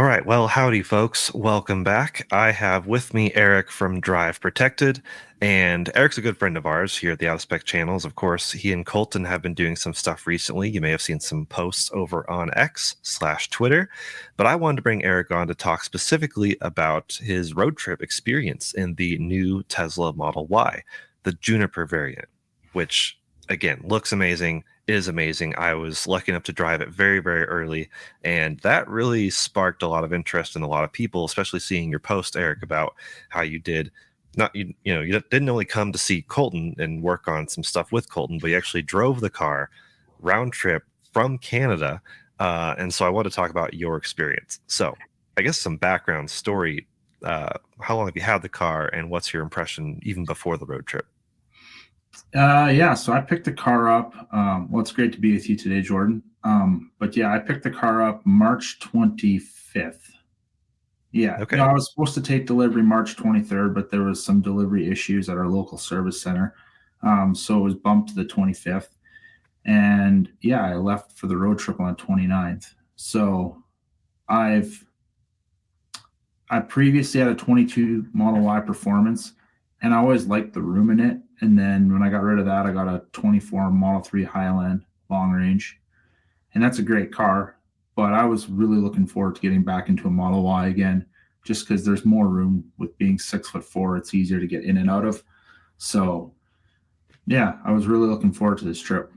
All right, well, howdy, folks. Welcome back. I have with me Eric from Drive Protected, and Eric's a good friend of ours here at the Out of Spec channels. Of course, he and Colton have been doing some stuff recently. You may have seen some posts over on X/Twitter, but I wanted to bring Eric on to talk specifically about his road trip experience in the new Tesla Model Y, the Juniper variant, which again looks amazing. Is amazing. I was lucky enough to drive it very, very early, and that really sparked a lot of interest in a lot of people, especially seeing your post, Eric, about how you did not you didn't only come to see Colton and work on some stuff with Colton, but you actually drove the car round trip from Canada. And so I want to talk about your experience. So I guess some background story. How long have you had the car, and what's your impression even before the road trip? Yeah, so I picked the car up. Well, it's great to be with you today, Jordan. But yeah, I picked the car up March 25th. Yeah, Okay. I was supposed to take delivery March 23rd, but there was some delivery issues at our local service center. So it was bumped to the 25th. And yeah, I left for the road trip on the 29th. So I've I previously had a 22 Model Y Performance, and I always liked the room in it. And then when I got rid of that, I got a 24 Model 3 Highland long range, and that's a great car. But I was really looking forward to getting back into a Model Y again, just because there's more room with being 6'4". It's easier to get in and out of. So yeah, I was really looking forward to this trip.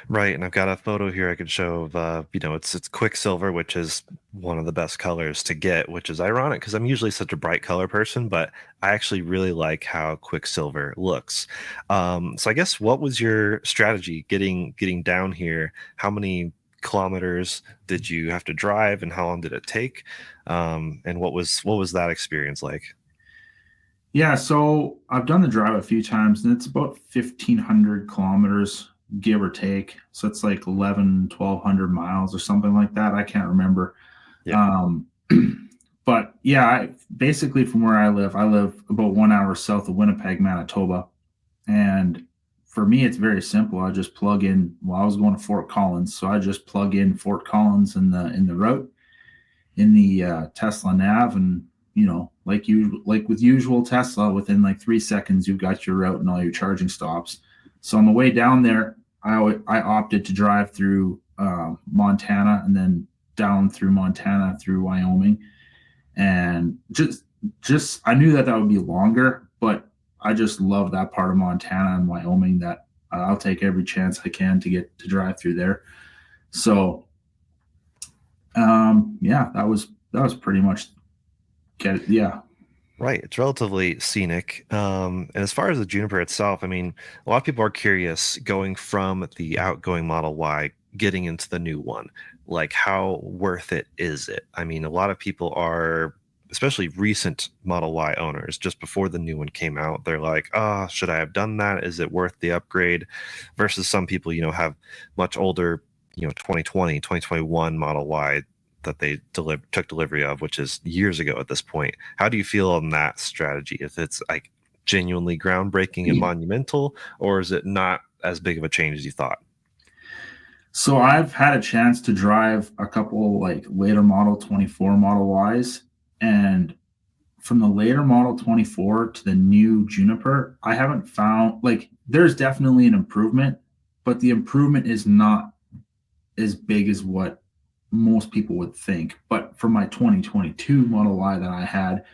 Right, and I've got a photo here I could show of it's Quicksilver, which is one of the best colors to get, which is ironic because I'm usually such a bright color person, but I actually really like how Quicksilver looks. So I guess what was your strategy getting down here? How many kilometers did you have to drive, and how long did it take? And what was that experience like? Yeah, so I've done the drive a few times, and it's about 1,500 kilometers, give or take. So it's like 1,200 miles or something like that. I can't remember. Yeah. Um, but yeah, basically from where I live about 1 hour south of Winnipeg, Manitoba. And for me, it's very simple. I just plug in. Well, I was going to Fort Collins, so I just plug in Fort Collins in the route in the Tesla nav, and like with usual Tesla, within like 3 seconds, you've got your route and all your charging stops. So on the way down there, I opted to drive through Montana and then down through Montana through Wyoming, and just I knew that that would be longer, but I just love that part of Montana and Wyoming that I'll take every chance I can to get to drive through there. So yeah, that was pretty much get it. Yeah. Right. It's relatively scenic. And as far as the Juniper itself, I mean, a lot of people are curious going from the outgoing Model Y, getting into the new one. Like, how worth it is it? I mean, a lot of people are, especially recent Model Y owners, just before the new one came out, they're like, oh, should I have done that? Is it worth the upgrade? Versus some people, have much older, 2020, 2021 Model Y that they took delivery of, which is years ago at this point. How do you feel on that strategy? If it's like genuinely groundbreaking and monumental, or is it not as big of a change as you thought? So I've had a chance to drive a couple like later model 24 Model Ys, and from the later Model 24 to the new Juniper, I haven't found like there's definitely an improvement, but the improvement is not as big as what most people would think. But from my 2022 Model Y that I had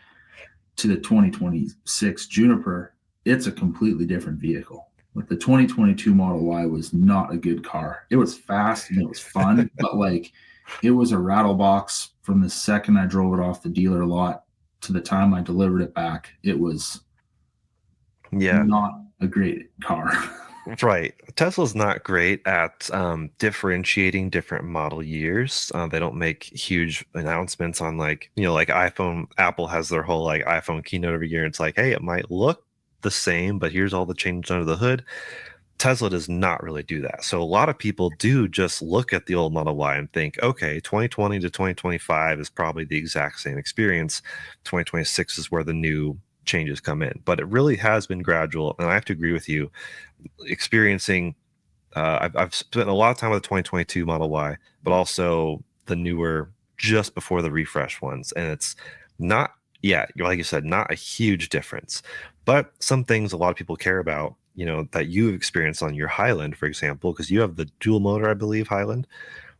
to the 2026 Juniper, it's a completely different vehicle. Like the 2022 Model Y was not a good car. It was fast and it was fun, but like it was a rattle box from the second I drove it off the dealer lot to the time I delivered it back. It was Yeah. not a great car. Right. Tesla's not great at differentiating different model years. They don't make huge announcements on like iPhone. Apple has their whole like iPhone keynote every year. It's like, hey, it might look the same, but here's all the changes under the hood. Tesla does not really do that. So a lot of people do just look at the old Model Y and think, okay, 2020 to 2025 is probably the exact same experience. 2026 is where the new changes come in. But it really has been gradual. And I have to agree with you experiencing I've spent a lot of time with the 2022 Model Y, but also the newer just before the refresh ones, and it's not, yeah, like you said, not a huge difference, but some things a lot of people care about, that you've experienced on your Highland, for example, because you have the dual motor, I believe, Highland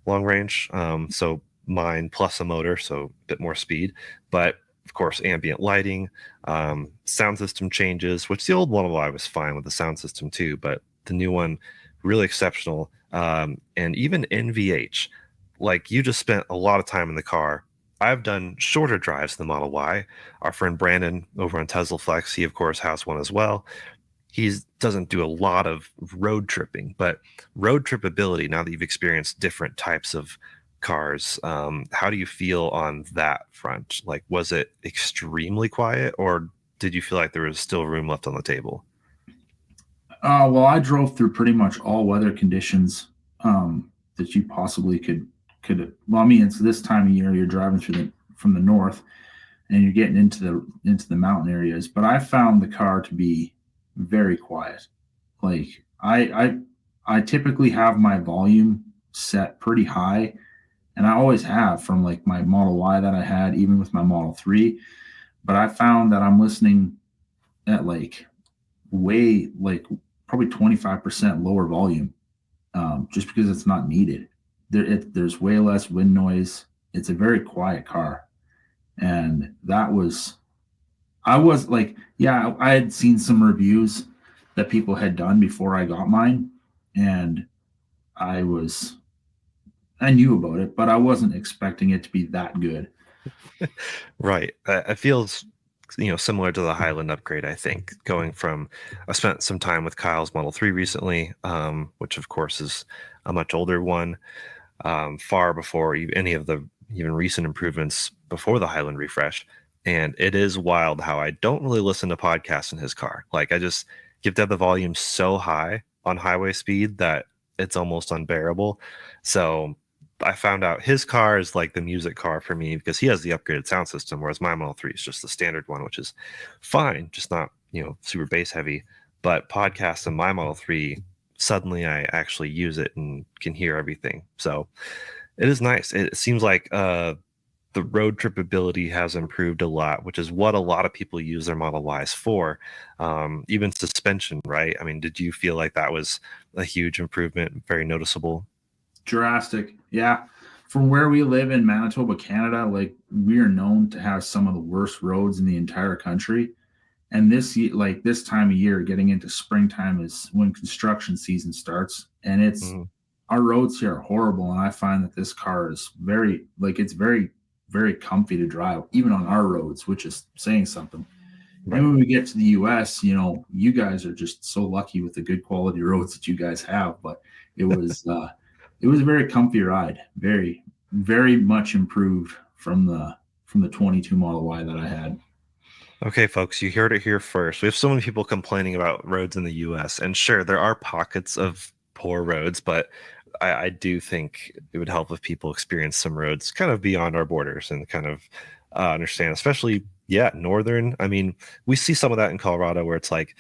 long range. So mine plus a motor, so a bit more speed. But of course, ambient lighting, sound system changes, which the old Model Y was fine with the sound system too, but the new one, really exceptional. And even NVH, like you just spent a lot of time in the car. I've done shorter drives than the Model Y. Our friend Brandon over on Tesla Flex, he of course has one as well. He doesn't do a lot of road tripping, but road trip ability, now that you've experienced different types of cars, how do you feel on that front? Like, was it extremely quiet, or did you feel like there was still room left on the table? Well, I drove through pretty much all weather conditions that you possibly could. Well, I mean, it's this time of year you're driving through from the north, and you're getting into the mountain areas. But I found the car to be very quiet. Like I typically have my volume set pretty high, and I always have from like my Model Y that I had, even with my Model 3. But I found that I'm listening at like way like probably 25% lower volume, just because it's not needed. There's way less wind noise. It's a very quiet car, and I was like, yeah, I had seen some reviews that people had done before I got mine, and I was I knew about it, but I wasn't expecting it to be that good. Right. It feels, similar to the Highland upgrade, I think. I spent some time with Kyle's Model 3 recently, which of course is a much older one, far before any of the even recent improvements before the Highland refresh. And it is wild how I don't really listen to podcasts in his car. Like I just give that the volume so high on highway speed that it's almost unbearable. So I found out his car is like the music car for me because he has the upgraded sound system, whereas my Model 3 is just the standard one, which is fine, just not, super bass heavy. But podcasts in my Model 3, suddenly I actually use it and can hear everything. So it is nice. It seems like the road trip ability has improved a lot, which is what a lot of people use their Model Ys for. Even suspension, right? I mean, did you feel like that was a huge improvement, very noticeable? Drastic, yeah. From where we live in Manitoba, Canada, like we are known to have some of the worst roads in the entire country. And like this time of year, getting into springtime is when construction season starts, and it's Mhm. our roads here are horrible. And I find that this car is it's very comfy to drive, even on our roads, which is saying something. And Right. when we get to the US, you guys are just so lucky with the good quality roads that you guys have. But it was uh, it was a very comfy ride, very very much improved from the 22 Model Y that I had. Okay, folks, you heard it here first. We have so many people complaining about roads in the US, and sure, there are pockets of poor roads, but I do think it would help if people experience some roads kind of beyond our borders and kind of understand, especially, yeah, northern. I mean, we see some of that in Colorado where it's like,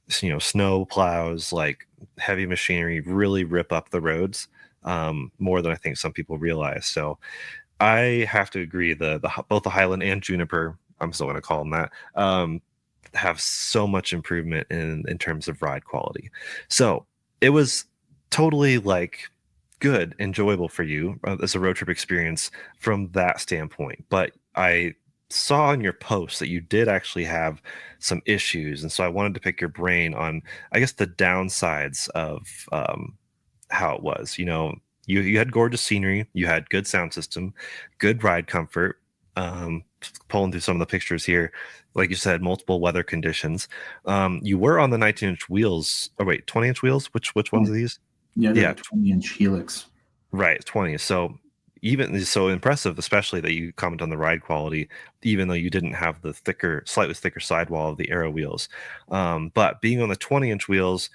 snow plows, like heavy machinery really rip up the roads more than I think some people realize. So I have to agree. Both the Highland and Juniper, I'm still going to call them that, have so much improvement in terms of ride quality. So it was totally like good, enjoyable for you as a road trip experience from that standpoint. But I saw in your post that you did actually have some issues, and so I wanted to pick your brain on, I guess, the downsides of how it was. You had gorgeous scenery, you had good sound system, good ride comfort. Pulling through some of the pictures here, like you said, multiple weather conditions. You were on the 19-inch wheels. Oh wait, 20-inch wheels. Which ones are these? Yeah, they're Yeah, the 20-inch Helix. right, 20. So even so impressive, especially that you comment on the ride quality, even though you didn't have the slightly thicker sidewall of the Aero wheels. But being on the 20-inch wheels,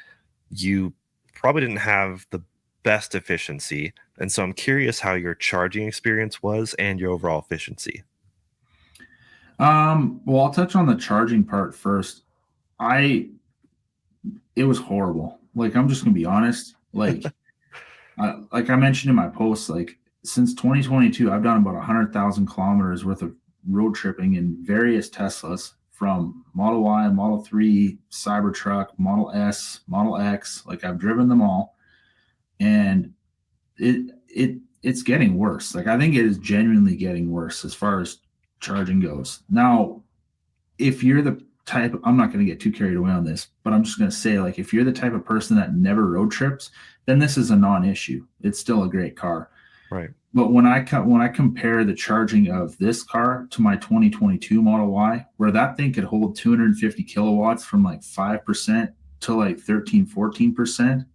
you probably didn't have the best efficiency. And so I'm curious how your charging experience was and your overall efficiency. Well, I'll touch on the charging part first. I It was horrible. Like I'm just gonna be honest. Like I mentioned in my post, like since 2022, I've done about 100,000 kilometers worth of road tripping in various Teslas, from Model Y, Model 3, Cybertruck, Model S, Model X. Like, I've driven them all, and it's getting worse. Like, I think it is genuinely getting worse as far as charging goes. Now, if you're the type, I'm not going to get too carried away on this, but I'm just going to say, like, if you're the type of person that never road trips, then this is a non-issue. It's still a great car. Right. But when I compare the charging of this car to my 2022 Model Y, where that thing could hold 250 kilowatts from like 5% to like 13, 14%,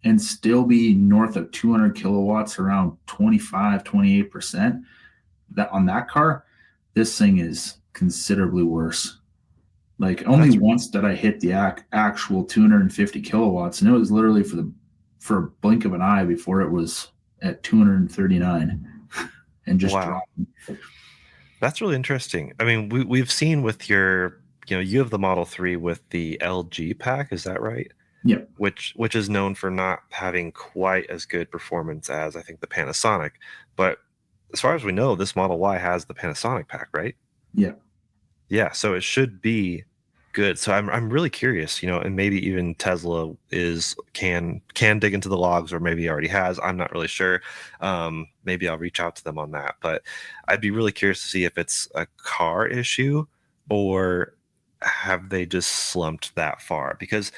and still be north of 200 kilowatts around 25, 28%, that on that car, this thing is considerably worse. Like, only That's once did I hit the actual 250 kilowatts, and it was literally for a blink of an eye before it was at 239 and just wow. dropping. That's really interesting. I mean, we've seen with your, you have the Model 3 with the LG pack, is that right? Yep. Which is known for not having quite as good performance as I think the Panasonic. But as far as we know, this Model Y has the Panasonic pack, right? Yep. Yeah, so it should be good. So I'm really curious, and maybe even Tesla can dig into the logs, or maybe already has. I'm not really sure. Maybe I'll reach out to them on that. But I'd be really curious to see if it's a car issue, or have they just slumped that far? Because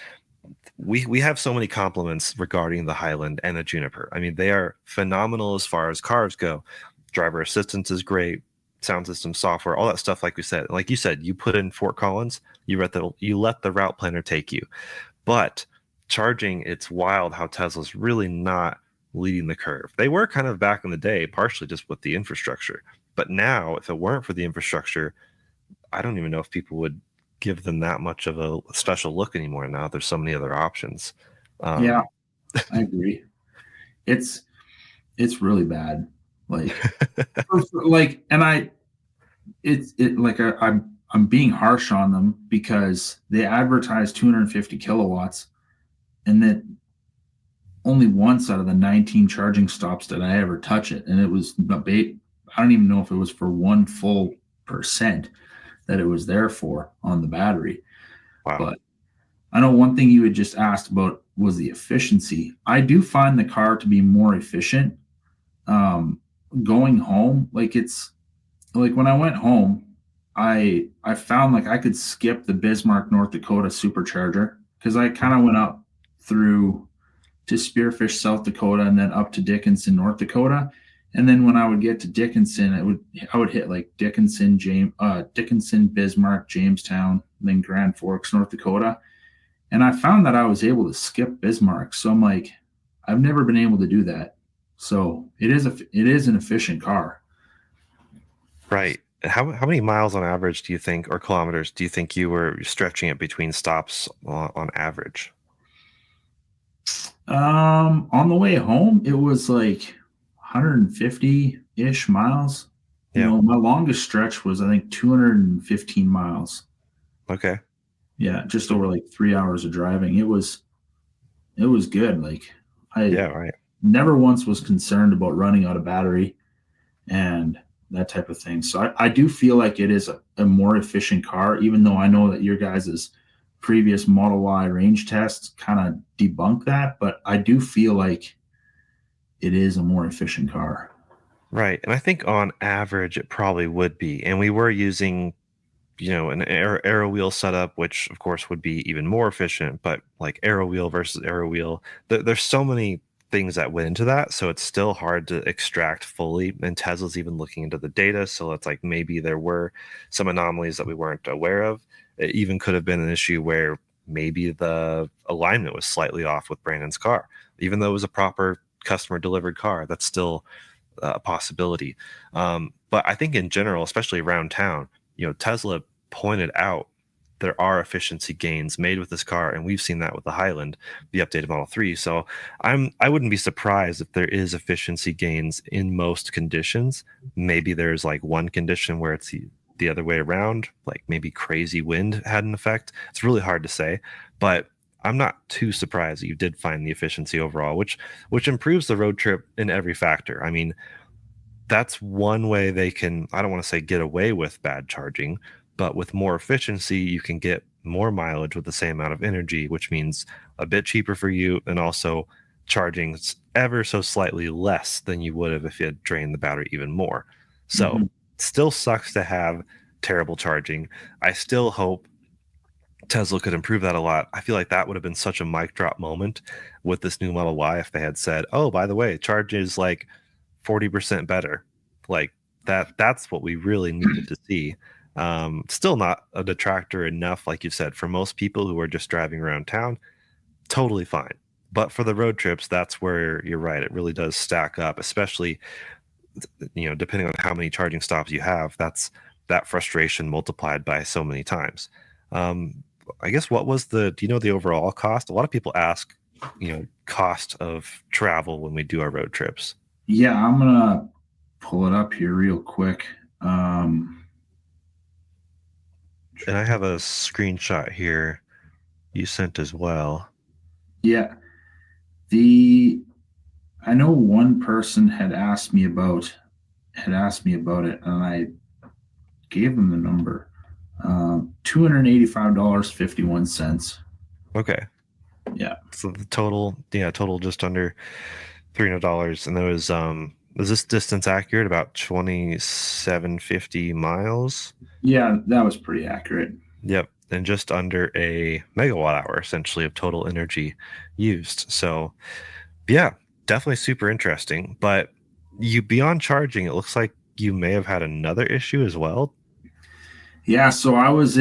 we have so many compliments regarding the Highland and the Juniper. I mean, they are phenomenal as far as cars go. Driver assistance is great, sound system, software, all that stuff. Like we said, like you said, you put in Fort Collins, you let the route planner take you. But charging, it's wild how Tesla's really not leading the curve. They were kind of back in the day, partially just with the infrastructure. But now, if it weren't for the infrastructure, I don't even know if people would give them that much of a special look anymore. Now there's so many other options. Yeah, Um, I agree. It's it's really bad. Like, and I'm being harsh on them because they advertise 250 kilowatts, and then only once out of the 19 charging stops did I ever touch it, and it was I don't even know if it was for 1 full% that it was there for on the battery. wow. But I know one thing you had just asked about was the efficiency. I do find the car to be more efficient. Um, Going home, like, it's like when I went home, I found like I could skip the Bismarck, North Dakota supercharger, because I kind of went up through to Spearfish, South Dakota, and then up to Dickinson, North Dakota. And then when I would get to Dickinson, I would hit like Dickinson, Bismarck, Jamestown, then Grand Forks, North Dakota. And I found that I was able to skip Bismarck. So I'm like, I've never been able to do that. So it is an efficient car. Right. How many miles on average do you think, or kilometers do you think you were stretching it between stops on average? On the way home, it was like 150-ish miles. Yeah. My longest stretch was, I think, 215 miles. Okay. Yeah, just over like 3 hours of driving. It was good. Like, I Yeah. Right. never once was concerned about running out of battery and that type of thing. So I do feel like it is a more efficient car, even though I know that your guys' previous Model Y range tests kind of debunk that. But I do feel like it is a more efficient car. Right. And I think on average it probably would be. And we were using, an arrow wheel setup, which of course would be even more efficient, but like arrow wheel versus arrow wheel, there's so many things that went into that. So it's still hard to extract fully. And Tesla's even looking into the data. So it's like maybe there were some anomalies that we weren't aware of. It even could have been an issue where maybe the alignment was slightly off with Brandon's car, even though it was a proper customer delivered car. That's still a possibility. But I think in general, especially around town, Tesla pointed out there are efficiency gains made with this car, and we've seen that with the Highland, the updated Model 3. So I wouldn't be surprised if there is efficiency gains in most conditions. Maybe there's like one condition where it's the other way around, like maybe crazy wind had an effect. It's really hard to say, but I'm not too surprised that you did find the efficiency overall, which improves the road trip in every factor. I mean, that's one way they can, I don't want to say get away with bad charging, but with more efficiency, you can get more mileage with the same amount of energy, which means a bit cheaper for you and also charging ever so slightly less than you would have if you had drained the battery even more. So, Mhm. still sucks to have terrible charging. I still hope Tesla could improve that a lot. I feel like that would have been such a mic drop moment with this new Model Y if they had said, "Oh, by the way, charge is like 40% better." Like that's what we really needed to see. Still not a detractor enough, like you said, for most people who are just driving around town, totally fine. But for the road trips, that's where you're right. It really does stack up, especially depending on how many charging stops you have. That's that frustration multiplied by so many times. Um, I guess what was do you know the overall cost? A lot of people ask, cost of travel when we do our road trips. Yeah, I'm gonna pull it up here real quick. Um, And I have a screenshot here you sent as well. yeah, the I know one person had asked me about it, and I gave them the number. $285.51. Okay. Yeah, So the total, yeah, total just under $300. And there was this distance accurate? About 2750 miles? yeah, that was pretty accurate. Yep. And just under a megawatt hour essentially of total energy used. So yeah, definitely super interesting. But you beyond charging, it looks like you may have had another issue as well. Yeah, so I was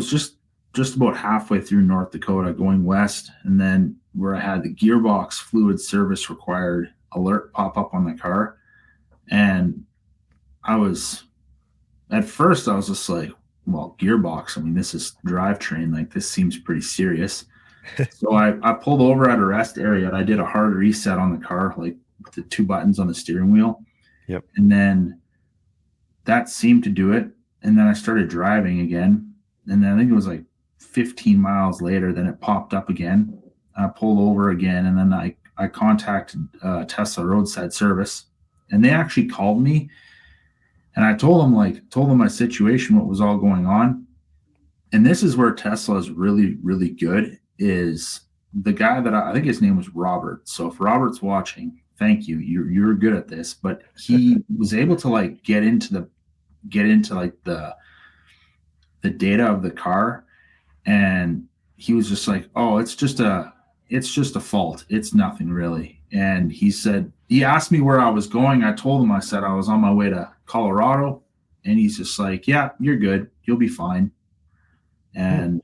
just about halfway through North Dakota going west, and then where I had the gearbox fluid service required alert pop up on the car, and I was at first I was just like, well, gearbox. I mean, this is drivetrain. Like this seems pretty serious. So I pulled over at a rest area and I did a hard reset on the car, like with the two buttons on the steering wheel, Yep. and then that seemed to do it. And then I started driving again. And then I think it was like 15 miles later, then it popped up again. I pulled over again. And then I contacted Tesla roadside service. And they actually called me. And I told them my situation, what was all going on. And this is where Tesla is really, really good is the guy that I think his name was Robert. So if Robert's watching, thank you. You're good at this. But he was able to like get into like the data of the car, and he was just like, oh, it's just a fault, it's nothing really. And he asked me where I was going. I told him, I said I was on my way to Colorado, and he's just like, yeah, you're good, you'll be fine. Hmm. And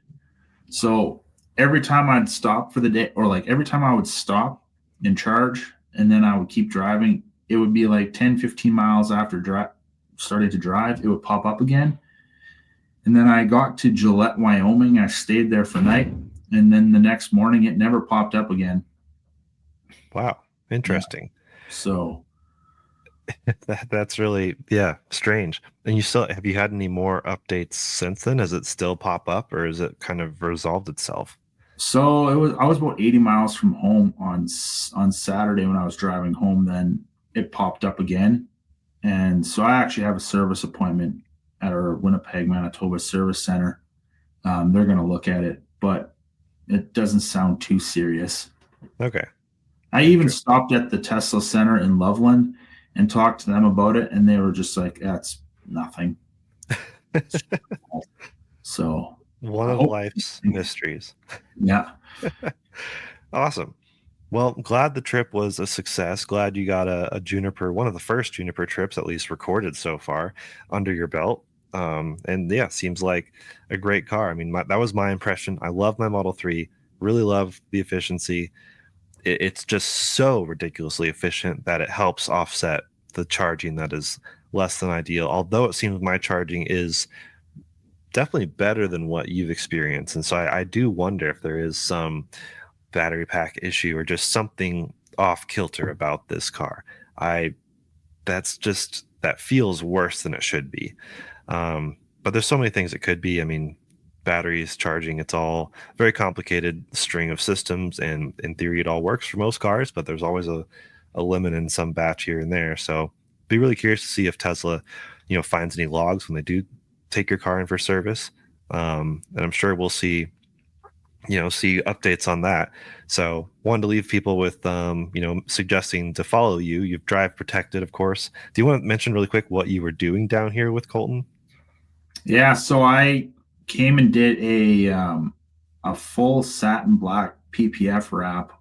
so every time I'd stop for the day, or like every time I would stop and charge and then I would keep driving, it would be like 10-15 miles after starting to drive, it would pop up again. And then I got to Gillette, Wyoming. I stayed there for night. And then the next morning, it never popped up again. Wow. Yeah. Interesting. So, That's really, yeah, strange. And you still have you had any more updates since then? Does it still pop up or is it kind of resolved itself? I was about 80 miles from home on Saturday when I was driving home. Then it popped up again. And so I actually have a service appointment at our Winnipeg, Manitoba service center. They're going to look at it, but it doesn't sound too serious. Okay. I even Interesting. stopped at the Tesla Center in Loveland and talked to them about it, and they were just like, "That's nothing." So One I of hope, life's mysteries. yeah. Awesome. Well, glad the trip was a success. Glad you got a Juniper, one of the first Juniper trips, at least recorded so far, under your belt. And yeah, seems like a great car. I mean, that was my impression. I love my Model 3, really love the efficiency. It's just so ridiculously efficient that it helps offset the charging that is less than ideal. Although it seems my charging is definitely better than what you've experienced. And so I do wonder if there is some battery pack issue or just something off kilter about this car. I that feels worse than it should be. But there's so many things it could be. I mean, batteries, charging. It's all very complicated string of systems, and in theory, it all works for most cars, but there's always a limit in some batch here and there. So, be really curious to see if Tesla, finds any logs when they do take your car in for service. And I'm sure we'll see updates on that. So wanted to leave people with suggesting to follow you. You've Drive Protected, of course. Do you want to mention really quick what you were doing down here with Colton? Yeah, so I came and did a full satin black PPF wrap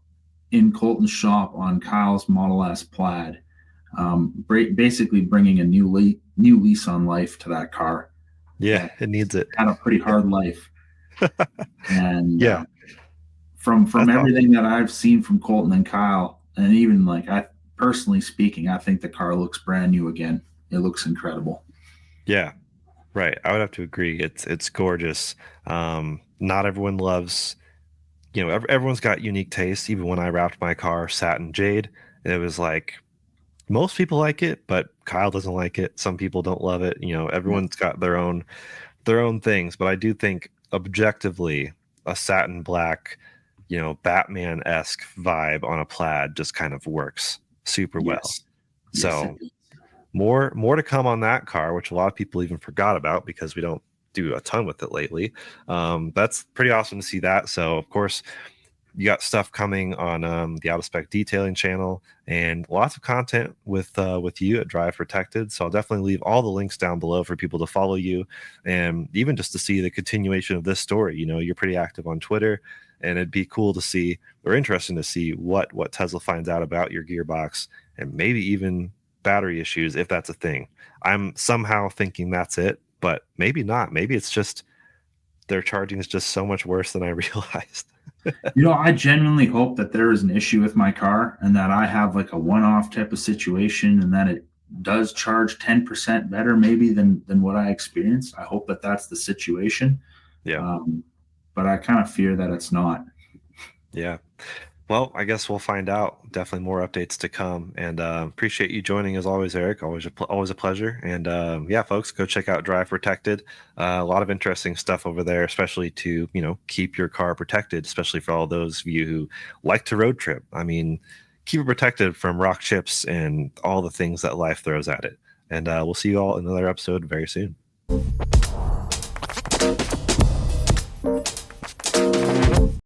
in Colton's shop on Kyle's Model S Plaid, basically bringing a new lease on life to that car Yeah, that it needs it. had a pretty hard life. And Yeah, from that's everything awesome. that I've seen from Colton and Kyle, and even like I personally speaking, I think the car looks brand new again. It looks incredible. Yeah, right. I would have to agree. It's gorgeous. Not everyone loves, everyone's got unique tastes. Even when I wrapped my car satin jade, it was like most people like it, but Kyle doesn't like it. Some people don't love it. Yeah. Everyone's got their own things, but I do think objectively a satin black, Batman-esque vibe on a plaid just kind of works super well. Yes. Yes, it So is. more to come on that car, which a lot of people even forgot about because we don't do a ton with it lately. That's pretty awesome to see that. So of course, you got stuff coming on the Out of Spec detailing channel, and lots of content with you at Drive Protected. So I'll definitely leave all the links down below for people to follow you, and even just to see the continuation of this story. You're pretty active on Twitter, and it'd be cool to see, or interesting to see, what Tesla finds out about your gearbox, and maybe even battery issues if that's a thing. I'm somehow thinking that's it, but maybe not. Maybe it's just their charging is just so much worse than I realized. I genuinely hope that there is an issue with my car and that I have like a one-off type of situation and that it does charge 10% better maybe than what I experienced. I hope that that's the situation. Yeah. Um, but I kind of fear that it's not. Yeah. Well, I guess we'll find out. Definitely more updates to come. And appreciate you joining as always, Eric. Always a pleasure. And yeah, folks, go check out Drive Protected. A lot of interesting stuff over there, especially to keep your car protected, especially for all those of you who like to road trip. I mean, keep it protected from rock chips and all the things that life throws at it. And we'll see you all in another episode very soon.